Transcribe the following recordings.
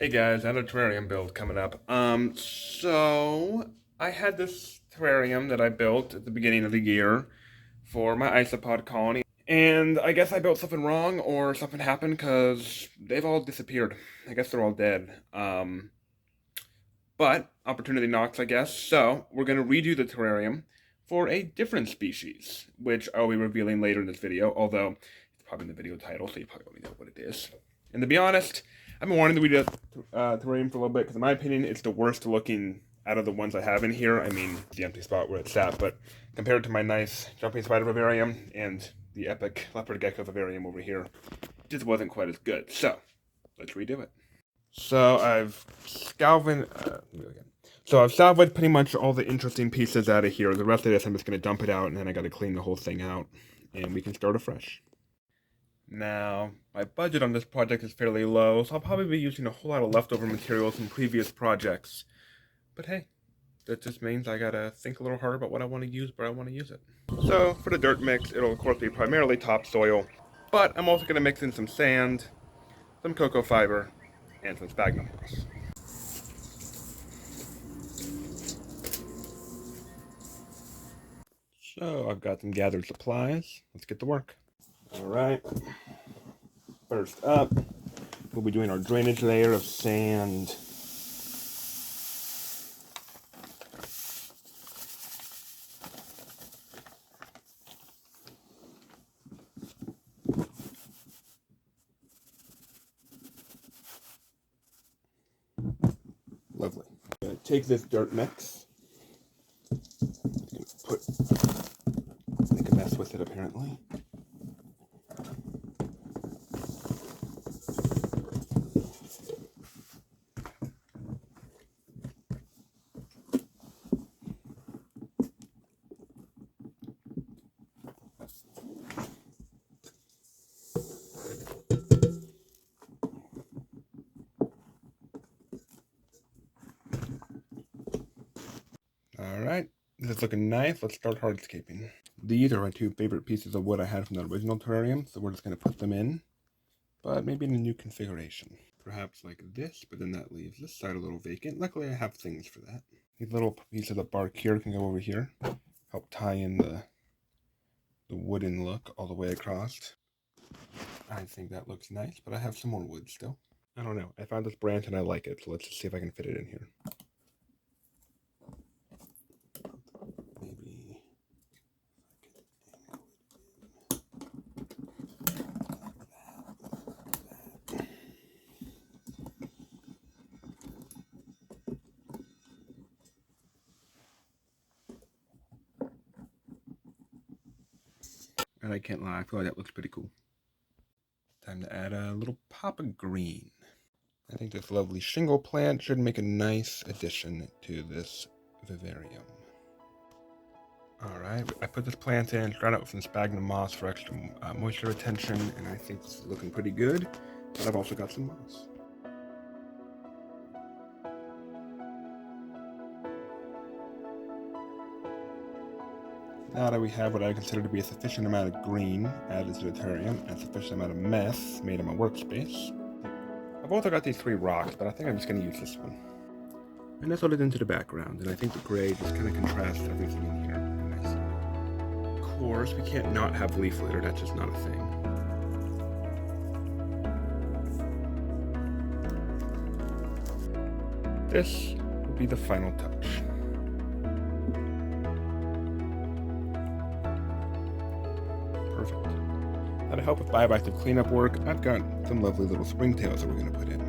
Hey guys, I had a terrarium build coming up. So I had this terrarium that I built at the beginning of the year for my isopod colony, and I guess I built something wrong or something happened because they've all disappeared. I guess they're all dead. But opportunity knocks, I guess. So we're gonna redo the terrarium for a different species, which I'll be revealing later in this video. Although it's probably in the video title, so you probably already know what it is. And to be honest, I've been wanting to read a terrarium for a little bit because, in my opinion, it's the worst looking out of the ones I have in here. I mean, the empty spot where it's at, but compared to my nice jumping spider vivarium and the epic leopard gecko vivarium over here, it just wasn't quite as good. So let's redo it. So I've salvaged pretty much all the interesting pieces out of here. The rest of this, I'm just going to dump it out, and then I got to clean the whole thing out, and we can start afresh. Now, my budget on this project is fairly low, so I'll probably be using a whole lot of leftover materials from previous projects. But hey, that just means I gotta think a little harder about what I want to use, where I want to use it. So, for the dirt mix, it'll of course be primarily topsoil, but I'm also gonna mix in some sand, some cocoa fiber, and some sphagnum moss. So, I've got some gathered supplies. Let's get to work. Alright. First up, we'll be doing our drainage layer of sand. Lovely. I'm going to take this dirt mix. Make a mess with it apparently. Alright, this is looking nice. Let's start hardscaping. These are my two favorite pieces of wood I had from the original terrarium, so we're just going to put them in, but maybe in a new configuration. Perhaps like this, but then that leaves this side a little vacant. Luckily I have things for that. These little pieces of bark here can go over here, help tie in the wooden look all the way across. I think that looks nice, but I have some more wood still. I don't know. I found this branch and I like it, so let's just see if I can fit it in here. Maybe and I can't lie, I feel like that looks pretty cool. Time to add a little pop of green. I think this lovely shingle plant should make a nice addition to this vivarium. Alright, I put this plant in, dried out with some sphagnum moss for extra moisture retention, and I think it's looking pretty good, but I've also got some moss. Now that we have what I consider to be a sufficient amount of green added to the terrarium, and a sufficient amount of mess made in my workspace, I've also got these three rocks, but I think I'm just going to use this one. And nestled it into the background, and I think the gray just kind of contrasts everything in here. Nice. Of course, we can't not have leaf litter, that's just not a thing. This will be the final touch. Perfect. Now to help with bioactive cleanup work, I've got some lovely little springtails that we're going to put in.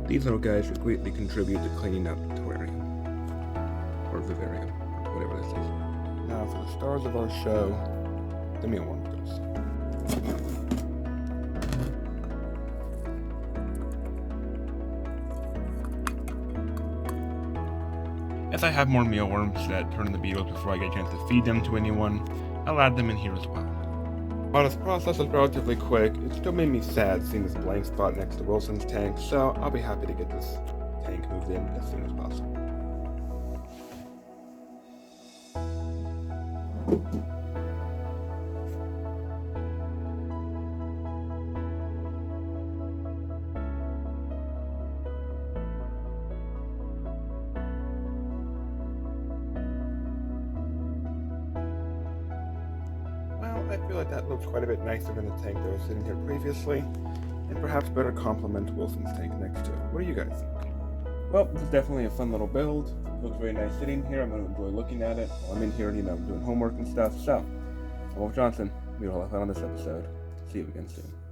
These little guys should greatly contribute to cleaning up the terrarium, or vivarium, or whatever this is. Now for the stars of our show, the Mealworm Beetles. As I have more mealworms that turn into beetles before I get a chance to feed them to anyone, I'll add them in here as well. While this process is relatively quick, it still made me sad seeing this blank spot next to Wilson's tank, so I'll be happy to get this tank moved in as soon as possible. I feel like that looks quite a bit nicer than the tank that was sitting here previously, and perhaps better complement Wilson's tank next to it. What do you guys think? Well, this is definitely a fun little build. It looks very nice sitting here. I'm going to enjoy looking at it while I'm in here, doing homework and stuff. So, I'm Wolf Johnson. We will have fun on this episode. See you again soon.